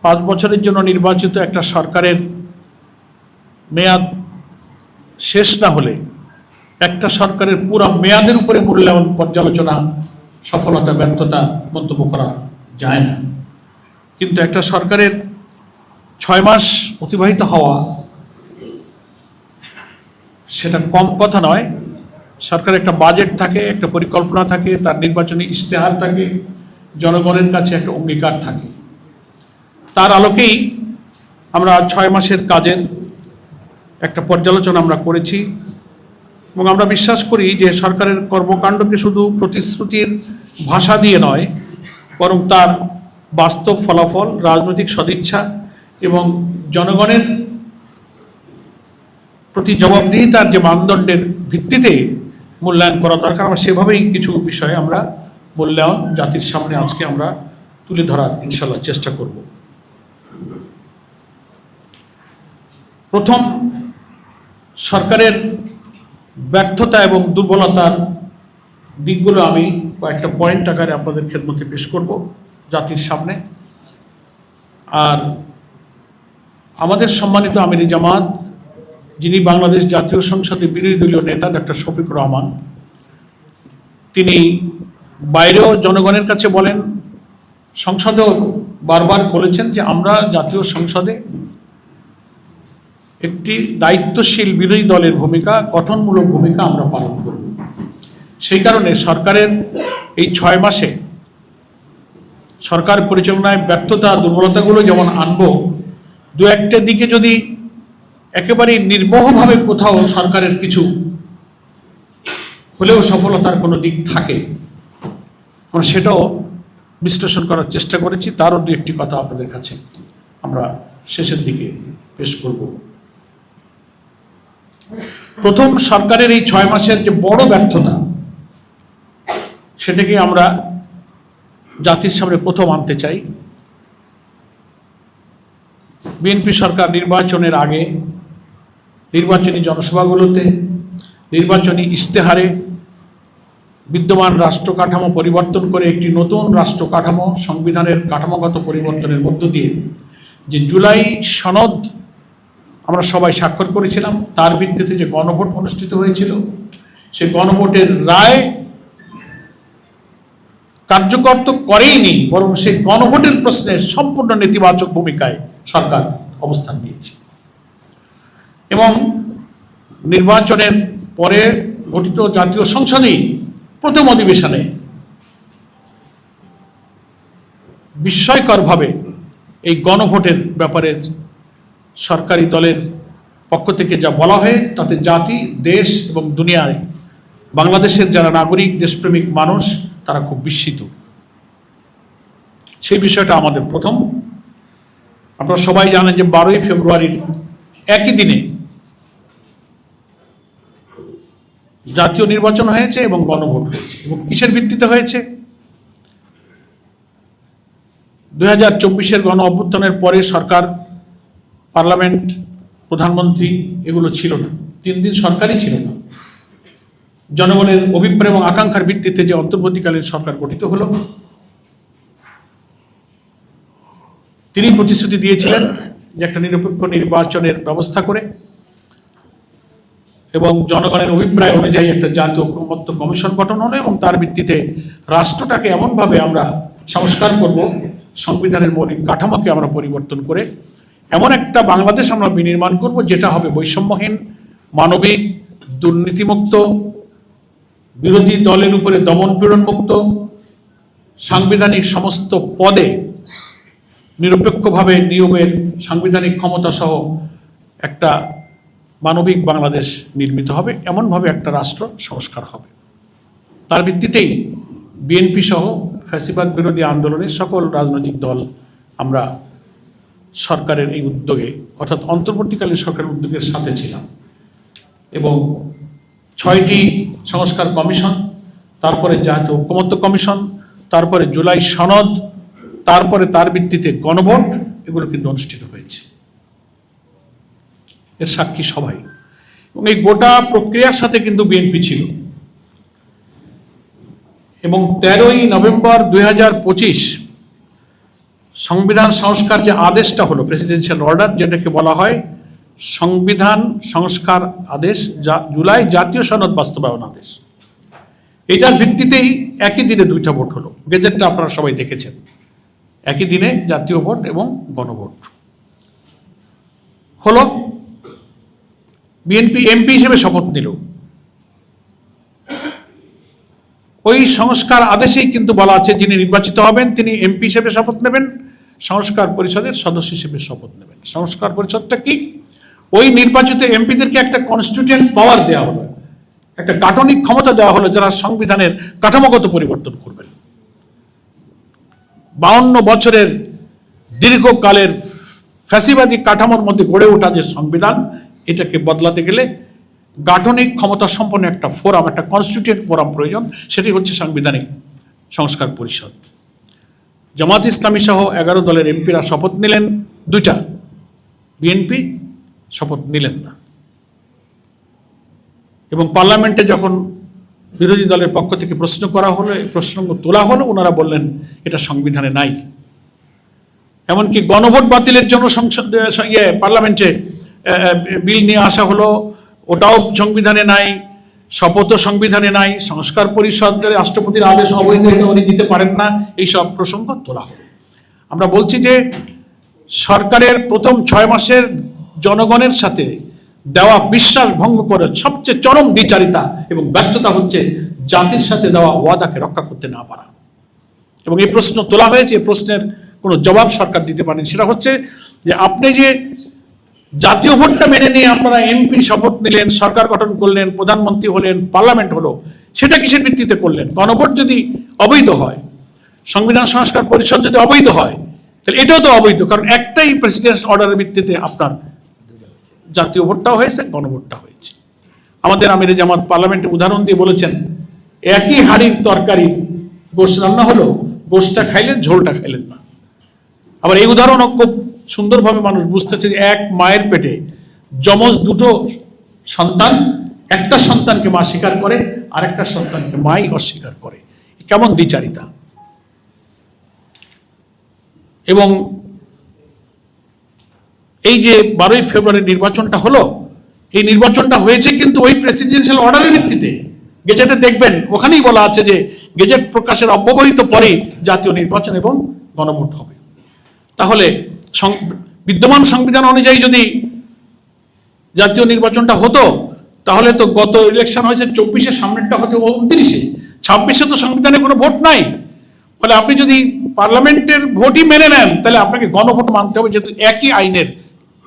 5 বছরের জন্য নির্বাচিত একটা সরকারের মেয়াদ শেষ না হলে একটা সরকারের পুরো মেয়াদের উপরে মূল্যায়ন পর্যালোচনা সফলতা ব্যর্থতা মন্তব্য করা যায় না। কিন্তু একটা সরকারের 6 মাস অতিবাহিত হওয়া সেটা কম কথা নয়। সরকারের একটা বাজেট থাকে, একটা পরিকল্পনা থাকে, তার নির্বাচনী ইশতেহার থাকে, জনগণের কাছে একটা অঙ্গীকার থাকে। তার আলোকেই আমরা 6 মাসের কাজের একটা পর্যালোচনা আমরা করেছি এবং আমরা বিশ্বাস করি যে সরকারের কর্মকাণ্ডকে শুধু প্রতিশ্রুতির ভাষা দিয়ে নয়, বরং তার বাস্তব ফলাফল, রাজনৈতিক সদিচ্ছা এবং জনগণের প্রতি জবাবদিহিতার যে মানদণ্ডের ভিত্তিতে মূল্যায়ন করা দরকার, আমরা সেভাবেই কিছু বিষয়ে আমরা মূল্যায়ন জাতির সামনে আজকে আমরা তুলে ধরার ইনশাল্লাহ চেষ্টা করব। প্রথম, সরকারের ব্যর্থতা এবং দুর্বলতার দিকগুলো আমি কয়েকটা পয়েন্ট আকারে আপনাদের খেদমতে পেশ করব জাতির সামনে। আর আমাদের সম্মানিত আমির জামাত, যিনি বাংলাদেশ জাতীয় সংসদের বিরোধী দলীয় নেতা ডক্টর শফিকুর রহমান, তিনি বাইরেও জনগণের কাছে বলেন, সংসদেও বারবার বলেছেন যে আমরা জাতীয় সংসদে একটি দায়িত্বশীল বিরোধী দলের ভূমিকা, গঠনমূলক ভূমিকা আমরা পালন করব। সেই কারণে সরকারের এই 6 মাসে সরকার পরিচালনায় ব্যর্থতা দুর্বলতাগুলো যেমন আনবো, দু একটা দিকে যদি একেবারেই নির্মোহভাবে কোথাও সরকারের কিছু হলেও সফলতার কোনো দিক থাকে, আমরা সেটাও বিশ্লেষণ করার চেষ্টা করেছি। তারও দু একটি কথা আপনাদের কাছে আমরা শেষের দিকে পেশ করব। প্রথম, সরকারের এই 6 মাসের যে বড় ব্যর্থতা, সেটাকে আমরা জাতির সামনে প্রথম আনতে চাই। বিএনপি সরকার নির্বাচনের আগে নির্বাচনী জনসভাগুলোতে, নির্বাচনী ইশতেহারে বিদ্যমান রাষ্ট্র কাঠামো পরিবর্তন করে একটি নতুন রাষ্ট্র কাঠামো, সংবিধানের কাঠামোগত পরিবর্তনের মধ্য দিয়ে যে জুলাই সনদ আমরা সবাই স্বাক্ষর করেছিলাম, তার ভিত্তিতে যে গণভোট অনুষ্ঠিত হয়েছিল, সেই গণভোটের রায় কার্যকর তো করেইনি, বরং সেই গণভোটের প্রশ্নে সম্পূর্ণ নেতিবাচক ভূমিকায় সরকার অবস্থান নিয়েছে। এবং নির্বাচনের পরে গঠিত জাতীয় সংসদেই প্রথম অধিবেশনে বিস্ময়করভাবে এই গণভোটের ব্যাপারে সরকারি দলের পক্ষ থেকে যা বলা হয়, তাতে জাতি, দেশ এবং দুনিয়ায় বাংলাদেশের যারা নাগরিক, দেশপ্রেমিক মানুষ, তারা খুব বিস্মিত। সেই বিষয়টা আমাদের প্রথম। আপনারা সবাই জানেন যে 12ই ফেব্রুয়ারির একই দিনে জাতীয় নির্বাচন হয়েছে এবং গণভোট হয়েছে। এবং কিসের ভিত্তিতে হয়েছে? 2024-এর গণ অভ্যুত্থানের পরে সরকার, পার্লামেন্ট, প্রধানমন্ত্রী এগুলো ছিল না। 3 দিন সরকারই ছিল না। জনগণের অভিপ্রায় এবং আকাঙ্ক্ষার ভিত্তিতে যে অন্তর্বর্তীকালীন সরকার গঠিত হলো, তিনি প্রতিশ্রুতি দিয়েছিলেন যে একটা নিরপেক্ষ নির্বাচনের ব্যবস্থা করে এবং জনগণের অভিপ্রায় অনুযায়ী একটা জাতীয় ঐকমত্য কমিশন গঠন হলো এবং তার ভিত্তিতে রাষ্ট্রটাকে এমনভাবে আমরা সংস্কার করব, সংবিধানের মৌলিক কাঠামোকে আমরা পরিবর্তন করে এমন একটা বাংলাদেশ আমরা বিনির্মাণ করব, যেটা হবে বৈষম্যহীন, মানবিক, দুর্নীতিমুক্ত, বিরোধী দলের উপরে দমন পীড়ন মুক্ত, সাংবিধানিক সমস্ত পদে নিরপেক্ষভাবে নিয়োগের সাংবিধানিক ক্ষমতা সহ একটা মানবিক বাংলাদেশ নির্মিত হবে। এমনভাবে একটা রাষ্ট্র সংস্কার হবে। তার ভিত্তিতেই বিএনপি সহ ফ্যাসিবাদ বিরোধী আন্দোলনের সকল রাজনৈতিক দল আমরা সরকারের এই উদ্যোগে, অর্থাৎ অন্তর্বর্তীকালীন সরকারের উদ্যোগের সাথে ছিলাম। এবং 6টি সংস্কার কমিশন, তারপরে জাতীয় ঐকমত্য কমিশন, তারপরে জুলাই সনদ, তারপরে তার ভিত্তিতে গণভোট, এগুলো কিন্তু অনুষ্ঠিত হয়েছে। এর সাক্ষী সবাই। এবং এই গোটা প্রক্রিয়ার সাথে কিন্তু বিএনপি ছিল। এবং 13ই নভেম্বর 2025 সংবিধান সংস্কার যে আদেশটা হলো প্রেসিডেন্সিয়াল অর্ডার, যেটাকে বলা হয় সংবিধান সংস্কার আদেশ, জুলাই জাতীয় সনদ বাস্তবায়ন আদেশ, এটার ভিত্তিতেই একই দিনে দুইটা ভোট হলো। গেজেটটা আপনারা সবাই দেখেছেন, একই দিনে জাতীয় ভোট এবং গণভোট হলো। বিএনপি এমপি হিসেবে শপথ নিল। ওই সংস্কার আদেশেই কিন্তু বলা আছে যিনি নির্বাচিত হবেন তিনি এমপি হিসেবে শপথ নেবেন, সংস্কার পরিষদের সদস্য হিসেবে শপথ নেবেন। সংস্কার পরিষদটা কি? ওই নির্বাচিত এমপিদেরকে একটা কনস্টিটিউয়েন্ট পাওয়ার দেওয়া হলো, একটা গাঠনিক ক্ষমতা দেওয়া হলো যারা সংবিধানের কাঠামোগত পরিবর্তন করবেন। 52 বছরের দীর্ঘকালের ফ্যাসিবাদী কাঠামোর মধ্যে গড়ে ওঠা যে সংবিধান, এটাকে বদলাতে গেলে গাঠনিক ক্ষমতা সম্পন্ন একটা ফোরাম, একটা কনস্টিটিউয়েন্ট ফোরাম প্রয়োজন। সেটি হচ্ছে সাংবিধানিক সংস্কার পরিষদ। জামাত ইসলামী সহ 11 দলের এমপিরা শপথ নিলেন, দুইটা। বিএনপি শপথ নিলেন না। এবং পার্লামেন্টে যখন বিরোধী দলের পক্ষ থেকে প্রশ্ন করা হলো, প্রসঙ্গ তোলা হলো, ওনারা বললেন এটা সংবিধানে নাই। এমনকি গণভোট বাতিলের জন্য পার্লামেন্টে বিল নিয়ে আসা হলো, ওটাও সংবিধানে নাই। শপথও সংবিধানে নাই। সংস্কার পরিষদের রাষ্ট্রপতির আদেশ অবৈধ, এটা উনি দিতে পারেন না, এইসব প্রসঙ্গ তোলা হলো। আমরা বলছি যে সরকারের প্রথম 6 মাসের জনগণের সাথে দেওয়া বিশ্বাস ভঙ্গ করে সবচেয়ে চরম দ্বিচারিতা এবং ব্যর্থতা হচ্ছে জাতির সাথে দেওয়া ওয়াদাকে রক্ষা করতে না পারা। এবং এই প্রশ্ন তোলা হয়েছে, এই প্রশ্নের কোনো জবাব সরকার দিতে পারেন। সেটা হচ্ছে যে আপনি যে জাতীয় ভোটটা মেনে নিয়ে আপনারা এমপি শপথ নিলেন, সরকার গঠন করলেন, প্রধানমন্ত্রী হলেন, পার্লামেন্ট হলো, সেটা কিসের ভিত্তিতে করলেন? গণভোট যদি অবৈধ হয়, সংবিধান সংস্কার পরিষদ যদি অবৈধ হয়, তাহলে এটাও তো অবৈধ। কারণ একটাই প্রেসিডেন্ট অর্ডারের ভিত্তিতে আপনার জাতীয় ভোটটাও হয়েছে, গণভোটটা হয়েছে। আমাদের আমিরে জামাত পার্লামেন্টে উদাহরণ দিয়ে বলেছেন, একই হাড়ির তরকারি গোশ রান্না হলো, গোশটা খাইলেন, ঝোলটা খাইলেন না। আবার এই উদাহরণও খুব সুন্দরভাবে মানুষ বুঝতেছে যে এক মায়ের পেটে যমজ দুটো সন্তান, একটা সন্তানকে মা স্বীকার করে, আরেকটা সন্তানকে মাই অস্বীকার করে। কেমন দ্বিচারিতা! এবং এই যে 12ই ফেব্রুয়ারি নির্বাচনটা হলো, এই নির্বাচনটা হয়েছে কিন্তু ওই প্রেসিডেন্সিয়াল অর্ডারের ভিত্তিতে। গেজেটে দেখবেন, ওখানেই বলা আছে যে গেজেট প্রকাশের অব্যবহিত পরেই জাতীয় নির্বাচন এবং গণভোট হবে। তাহলে বিদ্যমান সংবিধান অনুযায়ী যদি জাতীয় নির্বাচনটা হতো, তাহলে তো গত ইলেকশন হয়েছে 24-এ, সামনেরটা হতে 29-এ, 26-এ তো সংবিধানে কোনো ভোট নাই। ফলে আপনি যদি পার্লামেন্টের ভোটই মেনে নেন, তাহলে আপনাকে গণভোট মানতে হবে, যেহেতু একই আইনের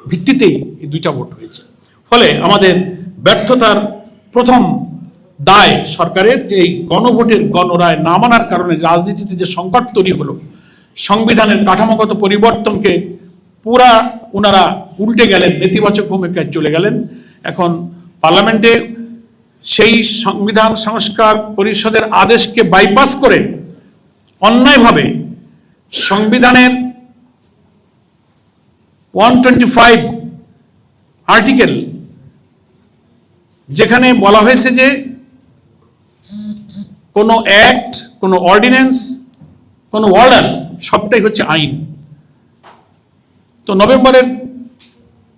ভিত্তিতেই এই দুইটা ভোট হয়েছে। ফলে আমাদের ব্যর্থতার প্রথম দায় সরকারের, যে এই গণভোটের গণরায় না মানার কারণে রাজনীতিতে যে সংকট তৈরি হলো, সংবিধানের কাঠামোগত পরিবর্তনকে পুরা ওনারা উল্টে গেলেন, নেতিবাচক ভূমিকায় চলে গেলেন। এখন পার্লামেন্টে সেই সংবিধান সংস্কার পরিষদের আদেশকে বাইপাস করে অন্যায়ভাবে সংবিধানের 125 আর্টিকেল, যেখানে বলা হয়েছে যে কোনো অ্যাক্ট, কোনো অর্ডিন্যান্স, কোনো অর্ডার সবটাই হচ্ছে আইন। তো নভেম্বরের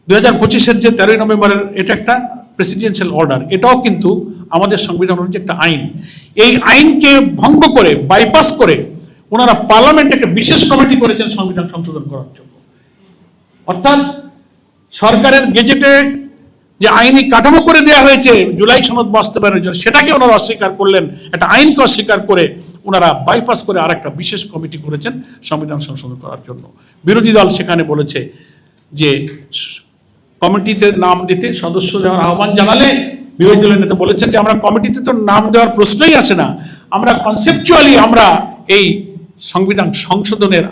2025-এর যে 13ই নভেম্বরের এটা একটা প্রেসিডেন্সিয়াল অর্ডার, এটাও কিন্তু আমাদের সংবিধান অনুযায়ী একটা আইন। এই আইনকে ভঙ্গ করে, বাইপাস করে ওনারা পার্লামেন্টে একটা বিশেষ কমিটি করেছেন সংবিধান সংশোধন করার জন্য। অর্থাৎ সরকারের গেজেটে যে আইনি কাঠামো করে দেওয়া হয়েছে জুলাই সনদ বাস্তবায়নের জন্য, সেটাকে ওনারা অস্বীকার করলেন। একটা আইনকে অস্বীকার করে ওনারা বাইপাস করে আরেকটা বিশেষ কমিটি করেছেন সংবিধান সংশোধন করার জন্য। বিরোধী দল সেখানে বলেছে যে কমিটিতে নাম দিতে সদস্য দেওয়ার আহ্বান জানালে বিরোধী দলের নেতা বলেছেন যে আমরা কমিটিতে তো নাম দেওয়ার প্রশ্নই আসে না, আমরা কনসেপচুয়ালি আমরা এই সংবিধান সংশোধনের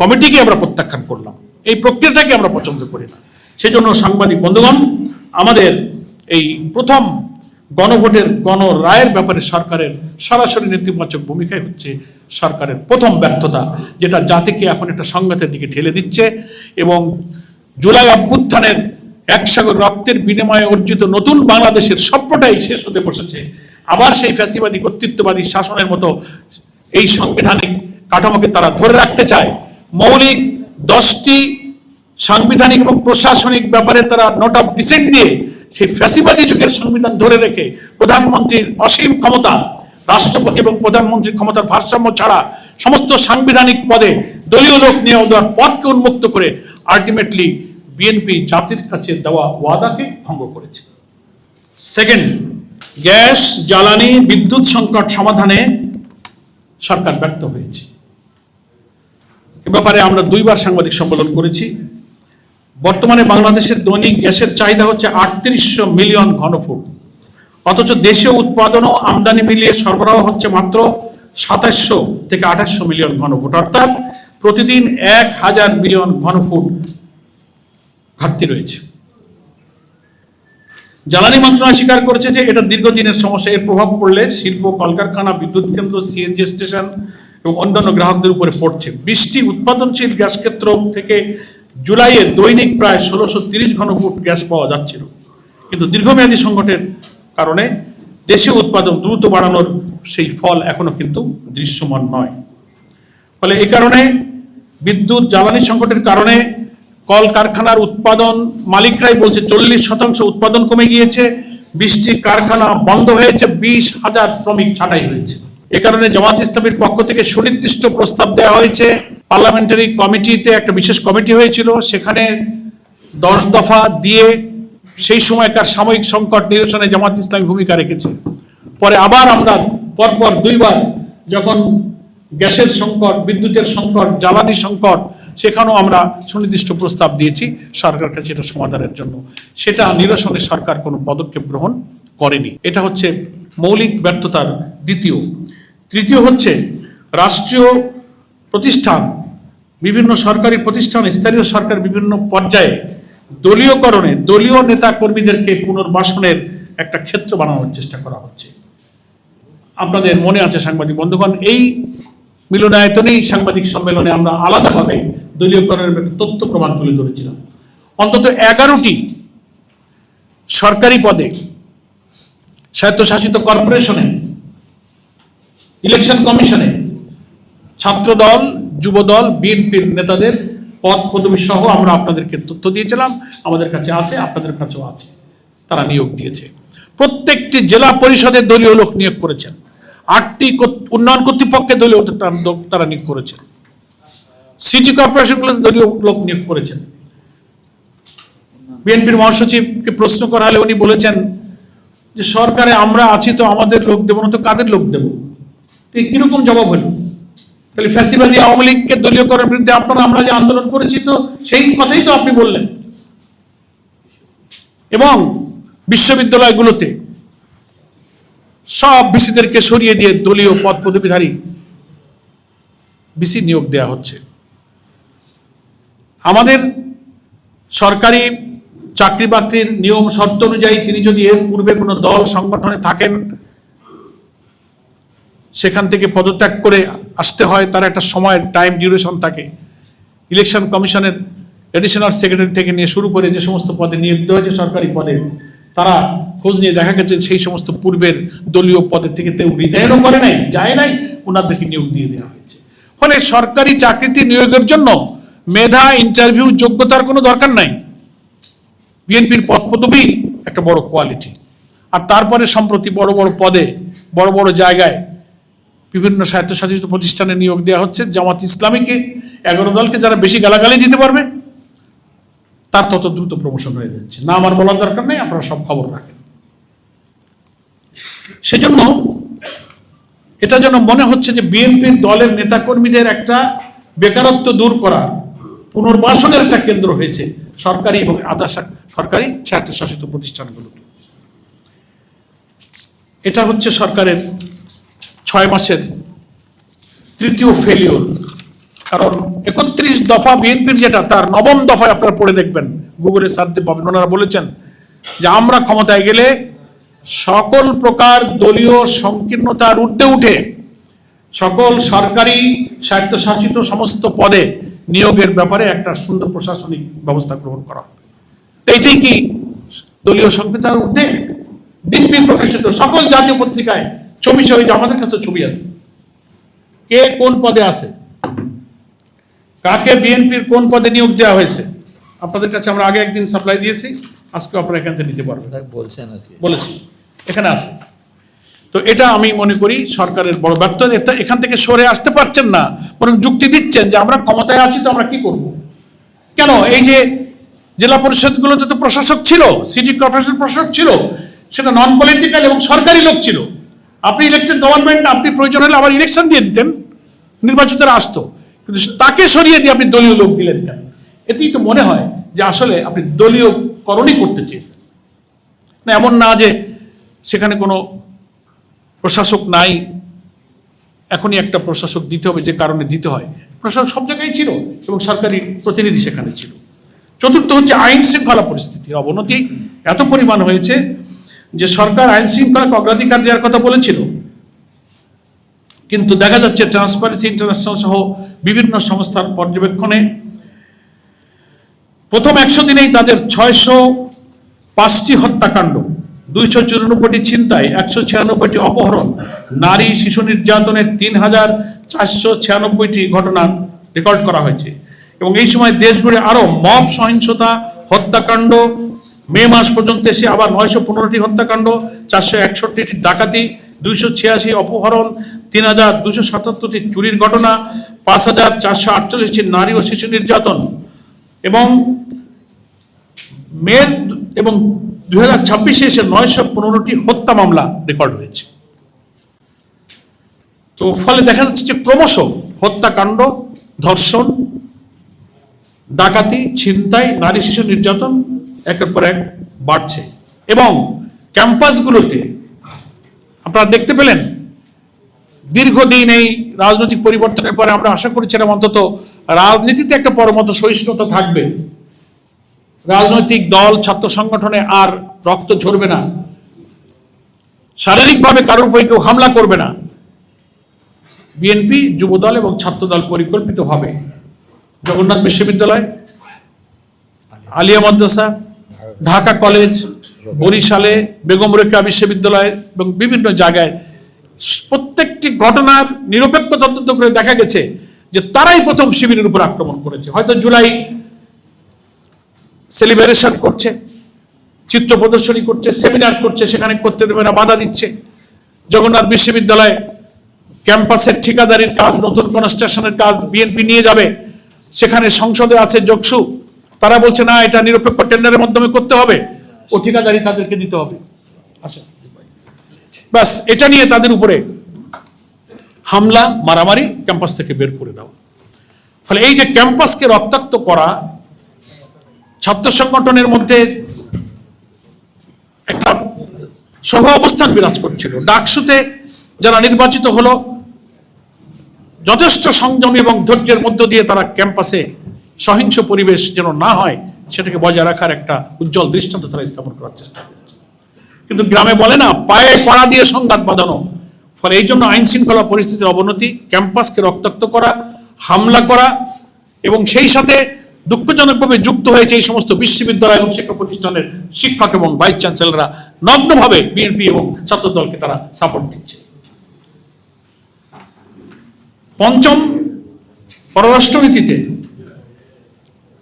কমিটিকে আমরা প্রত্যাখ্যান করলাম, এই প্রক্রিয়াটাকে আমরা পছন্দ করি না। সেই জন্য সাংবাদিক বন্ধুগণ, আমাদের এই প্রথম গণভোটের গণরায়ের ব্যাপারে সরকারের সরাসরি নেতিবাচক ভূমিকায় হচ্ছে সরকারের প্রথম ব্যর্থতা, যেটা জাতিকে এখন একটা সংঘাতের দিকে ঠেলে দিচ্ছে। এবং জুলাই অভ্যুত্থানের 1 সাগর রক্তের বিনিময়ে অর্জিত নতুন বাংলাদেশের স্বপ্নটাই শেষ হতে বসেছে। আবার সেই ফ্যাসিবাদী কর্তৃত্ববাদী শাসনের মতো এই সাংবিধানিক কাঠামোকে তারা ধরে রাখতে চায়। মৌলিক 10টি সাংবিধানিক এবং প্রশাসনিক ব্যাপারে তারা নোট অফ ডিসেন্ট দিয়ে সেই ফ্যাসিবাদী যুগের সংবিধান ধরে রেখে প্রধানমন্ত্রীর অসীম ক্ষমতা, রাষ্ট্রপতি এবং প্রধানমন্ত্রীর ক্ষমতার ভারসাম্য ছাড়া সমস্ত সাংবিধানিক পদে দলীয় লোক নিয়োগ দেওয়ার পথকে উন্মুক্ত করে আলটিমেটলি বিএনপি জাতির কাছে দেওয়া ওয়াদাকে ভঙ্গ করেছে। সেকেন্ড, গ্যাস, জ্বালানি, বিদ্যুৎ সংকট সমাধানে সরকার ব্যর্থ হয়েছে। এ ব্যাপারে আমরা 2বার সাংবাদিক সম্মেলন করেছি। বর্তমানে বাংলাদেশের দৈনিক গ্যাসের চাহিদা হচ্ছে 3800 মিলিয়ন ঘনফুট, অথচ দেশীয় উৎপাদন ও আমদানি মিলিয়ে সরবরাহ হচ্ছে মাত্র 2700 থেকে 2800 মিলিয়ন ঘনফুট, অর্থাৎ প্রতিদিন 1000 মিলিয়ন ঘনফুট ঘাটতি রয়েছে। জ্বালানি মন্ত্রণালয় স্বীকার করেছে যে এটা দীর্ঘদিনের সমস্যা। এর প্রভাব পড়লে শিল্প, কলকারখানা, বিদ্যুৎ কেন্দ্র, সিএনজি স্টেশন এবং অন্যান্য গ্রাহকদের উপরে পড়ছে। 20টি উৎপাদনশীল গ্যাস ক্ষেত্র থেকে জুলাইয়ে দৈনিক প্রায় 1630 ঘনফুট গ্যাস পাওয়া যাচ্ছিল, কিন্তু দীর্ঘমেয়াদী সংকটের কারণে দেশীয় উৎপাদন দ্রুত বাড়ানোর সেই ফল এখনো কিন্তু দৃশ্যমান নয়। ফলে এই কারণে বিদ্যুৎ জ্বালানি সংকটের কারণে কলকারখানার উৎপাদন মালিকরাই বলছে 40% উৎপাদন কমে গিয়েছে, 20টি কারখানা বন্ধ হয়েছে, 20,000 শ্রমিক ছাঁটাই হয়েছে। এ কারণে জামাত ইসলামীর পক্ষ থেকে সুনির্দিষ্ট প্রস্তাব দেওয়া হয়েছে। পার্লামেন্টারি কমিটিতে একটা বিশেষ কমিটি হয়েছিল, সেখানে 10 দফা দিয়ে সেই সময়কার সাময়িক সংকট নিরসনে জামাত ইসলামী ভূমিকা রেখেছে। পরে আবার আমরা পরপর 2বার যখন গ্যাসের সংকট, বিদ্যুতের সংকট, জ্বালানি সংকট, সেখানেও আমরা সুনির্দিষ্ট প্রস্তাব দিয়েছি সরকার কাছে এটা সমাধানের জন্য। সেটা নিরসনে সরকার কোনো পদক্ষেপ গ্রহণ করেনি। এটা হচ্ছে মৌলিক ব্যর্থতার দ্বিতীয়। তৃতীয় হচ্ছে রাষ্ট্রীয় প্রতিষ্ঠান, বিভিন্ন সরকারি প্রতিষ্ঠান, স্থানীয় সরকার বিভিন্ন পর্যায়ে দলীয়করণে দলীয় নেতা কর্মীদেরকে পুনর্বাসনের একটা ক্ষেত্র বানানোর চেষ্টা করা হচ্ছে। আপনাদের মনে আছে সাংবাদিক বন্ধুগণ, এই মিলনায়তনেই সাংবাদিক সম্মেলনে আমরা আলাদাভাবে দলীয়করণের তথ্য প্রমাণ তুলে ধরেছিলাম। অন্তত 11টি সরকারি পদে, স্বায়ত্তশাসিত কর্পোরেশনে, ইলেকশন কমিশনে ছাত্রদল, যুবদল, বিএনপির নেতাদের পদ পদবি সহ আমরা আপনাদেরকে তথ্য দিয়েছিলাম। আমাদের কাছে আছে, আপনাদের কাছেও আছে। তারা নিয়োগ দিয়েছে। প্রত্যেকটি জেলা পরিষদের দলীয় লোক নিয়োগ করেছেন। 8টি উন্নয়ন কর্তৃপক্ষে দলীয় তারা নিয়োগ করেছেন। সিটি কর্পোরেশনগুলোতে দলীয় লোক নিয়োগ করেছেন। বিএনপির মহাসচিবকে প্রশ্ন করা হলে উনি বলেছেন যে সরকারে আমরা আছি, তো আমাদের লোক দেবো না তো কাদের লোক দেবো? কিরকম জবাব হলো? তাহলে ফ্যাসিবাদী আওয়ামী লীগকে দলীয়করণের বিরুদ্ধে আমরা যে আন্দোলন করেছি, তো সেই কথাই তো আপনি বললেন। এবং বিশ্ববিদ্যালয়গুলোতে সব ভিসিদেরকে সরিয়ে দিয়ে দলীয় পদ পদবীধারী ভিসি নিয়োগ দেওয়া হচ্ছে। আমাদের সরকারি চাকরি বাকরির নিয়ম শর্ত অনুযায়ী তিনি যদি এর পূর্বে কোনো দল সংগঠনে থাকেন, সেখান থেকে পদত্যাগ করে আসতে হয়, তার একটা সময়ের টাইম ডিউরেশন থাকে। ইলেকশন কমিশনের এডিশনাল সেক্রেটারি থেকে নিয়ে শুরু করে যে সমস্ত পদে নিয়োগ দেওয়া হয়েছে সরকারি পদে, তারা খোঁজ নিয়ে দেখা গেছে সেই সমস্ত পূর্বের দলীয় পদের থেকে কেউ রিজাইনও করে নাই, যায় নাই, ওনাদেরকে নিয়োগ দিয়ে দেওয়া হয়েছে। ফলে সরকারি চাকরিতে নিয়োগের জন্য মেধা, ইন্টারভিউ, যোগ্যতার কোনো দরকার নাই। বিএনপির পদ পদবি একটা বড় কোয়ালিটি। আর তারপরে সম্প্রতি বড় বড় পদে, বড় বড় জায়গায় বিভিন্ন স্বায়ত্তশাসিত প্রতিষ্ঠানে নিয়োগ দেওয়া হচ্ছে। জামাত ইসলামীকে 11 দলকে যারা বেশি গালাগালি দিতে পারবে, তার তত দ্রুত প্রমোশন হয়ে যাচ্ছে। না আমার বলার দরকার নেই, আপনারা সব খবর রাখেন। সেজন্য এটা যেন মনে হচ্ছে যে বিএনপির দলের নেতাকর্মীদের একটা বেকারত্ব দূর করা, পুনর্বাসনের একটা কেন্দ্র হয়েছে সরকারি এবং আধা সরকারি স্বায়ত্তশাসিত প্রতিষ্ঠানগুলো। এটা হচ্ছে সরকারের 6 মাসের তৃতীয় ফেলিওর। কারণ 31 দফা বিএনপির যেটা, তার 9ম দফায় আপনারা পড়ে দেখবেন, গুগলে সার্চ দিয়ে পাবেন। ওনারা বলেছেন যে আমরা ক্ষমতায় গেলে সকল প্রকার দলীয় সংকীর্ণতার ঊর্ধ্বে উঠে সকল সরকারি স্বায়ত্তশাসিত সমস্ত পদে নিয়োগের ব্যাপারে একটা সুন্দর প্রশাসনিক ব্যবস্থা গ্রহণ করা হবে। এইটাই কি দলীয় সংকীর্ণতার ঊর্ধ্বে? দিনবিন প্রকাশিত সকল জাতীয় পত্রিকায় ছবি সহিত, আমাদের কাছে ছবি আছে, কে কোন পদে আছে। কাকে বিএনপির কোন পদে নিয়োগ দেওয়া হয়েছে আপনাদের কাছে আমরা আগে একদিন সাপ্লাই দিয়েছি, আজকে আপনারা এখান থেকে নিতে পারবেন। বলছেন আর কি, বলেছি এখানে আছে। তো এটা আমি মনে করি সরকারের বড় ব্যর্থতা। এখান থেকে সরে আসতে পারছেন না, বরং যুক্তি দিচ্ছেন যে আমরা ক্ষমতায় আছি তো আমরা কি করব। কেন এই যে জেলা পরিষদগুলোতে তো প্রশাসক ছিল, সিটি কর্পোরেশন প্রশাসক ছিল, সেটা নন পলিটিক্যাল এবং সরকারি লোক ছিল। আপনি ইলেকটেড গভর্নমেন্ট, আপনি প্রয়োজন হলে আবার ইলেকশন দিয়ে দিতেন, নির্বাচিতরা আসতো, কিন্তু তাকে সরিয়ে দিয়ে আপনি দলীয় লোক দিলেন কেন? এতেই তো মনে হয় যে আসলে আপনি দলীয় করণই করতে চেয়েছেন। না, এমন না যে সেখানে কোনো প্রশাসক নাই, এখনই একটা প্রশাসক দিতে হবে, যে কারণে দিতে হয়। প্রশাসক সব জায়গায় ছিল এবং সরকারি প্রতিনিধি সেখানে ছিল। চতুর্থ হচ্ছে আইন শৃঙ্খলা পরিস্থিতির অবনতি এত পরিমাণ হয়েছে যে সরকার আইন শৃঙ্খলাকে অগ্রাধিকার দেওয়ার কথা বলেছিল, কিন্তু দেখা যাচ্ছে ট্রান্সপারেন্সি ইন্টারন্যাশনাল সহ বিভিন্ন সংস্থার পর্যবেক্ষণে প্রথম 100 দিনেই তাদের 605টি হত্যাকাণ্ড, 294টি ছিনতাই, 196টি অপহরণ, নারী শিশু নির্যাতনের 3496টি ঘটনা রেকর্ড করা হয়েছে। এবং এই সময় দেশ জুড়ে আরো মব সহিংসতা, হত্যাকাণ্ড, মে মাস পর্যন্ত এসে আবার 915টি হত্যাকাণ্ড, 461টি ডাকাতি, 286 অপহরণ, 3277টি চুরির ঘটনা, 5448টি নারী ও শিশু নির্যাতন, এবং মে এবং 2026-এ এসে 915টি হত্যা মামলা রেকর্ড হয়েছে। তো ফলে দেখা যাচ্ছে যে ক্রমশ হত্যাকাণ্ড, ধর্ষণ, ডাকাতি, ছিনতাই, নারী শিশু নির্যাতন একের পর এক বাড়ছে। এবং ক্যাম্পাসগুলোতে আপনারা দেখতে পেলেন দীর্ঘদিন এই রাজনৈতিক পরিবর্তনের পরে আমরা আশা করেছিলাম অন্তত রাজনীতিতে একটা পরমত সহিষ্ণুতা থাকবে, রাজনৈতিক দল ছাত্র সংগঠনে আর রক্ত ঝরবে না, শারীরিকভাবে কারোর উপরে কেউ হামলা করবে না। বিএনপি, যুবদল এবং ছাত্রদল পরিকল্পিতভাবে জগন্নাথ বিশ্ববিদ্যালয়, আলিয়া মাদ্রাসা, ঢাকা কলেজ, বরিশালে বেগম রোকেয়া বিশ্ববিদ্যালয় এবং বিভিন্ন জায়গায় প্রত্যেকটি ঘটনার নিরপেক্ষ তদন্ত করে দেখা গেছে যে তারাই প্রথম শিবিরের উপর আক্রমণ করেছে। হয়তো জুলাই সেলিব্রেশন করছে, চিত্র প্রদর্শনী করছে, সেমিনার করছে, সেখানে করতে দেবে না, বাধা দিচ্ছে। জগন্নাথ বিশ্ববিদ্যালয় ক্যাম্পাসের ঠিকাদারির কাজ, নতুন কনস্ট্রাকশনের কাজ বিএনপি নিয়ে যাবে, সেখানে সংসদে আছে যোগসু, তারা বলছে না এটা নিরপেক্ষ টেন্ডারের মাধ্যমে করতে হবে, ও ঠিকাদারি তাদেরকে দিতে হবে। আচ্ছা, বাস এটা নিয়ে তাদের উপরে হামলা, মারামারি, ক্যাম্পাস থেকে বের করে দেওয়া। ফলে এই যে ক্যাম্পাসকে রক্তাক্ত করা, ছাত্র সংগঠনের মধ্যে একটা সহ অবস্থান বিরাজ করছিল। ডাকসুতে যারা নির্বাচিত হলো যথেষ্ট সংযম এবং ধৈর্যের মধ্য দিয়ে তারা ক্যাম্পাসে সহিংস পরিবেশ যেন না হয় সেটাকে বজায় রাখার একটা উজ্জ্বল দৃষ্টান্ত তারা স্থাপন করার চেষ্টা করছে। কিন্তু গ্রামে বলে না, পায়ে পড়া দিয়ে সংঘাত বাঁধানো। ফলে এই জন্য আইন শৃঙ্খলা পরিস্থিতির অবনতি, ক্যাম্পাসকে রক্তাক্ত করা, হামলা করা, এবং সেই সাথে দুঃখজনকভাবে যুক্ত হয়েছে এই সমস্ত বিশ্ববিদ্যালয় এবং শিক্ষা প্রতিষ্ঠানের শিক্ষক এবং ভাইস চ্যান্সেলররা নগ্নভাবে বিএনপি এবং ছাত্রদলকে তারা সাপোর্ট দিচ্ছে। পঞ্চম, পররাষ্ট্রনীতিতে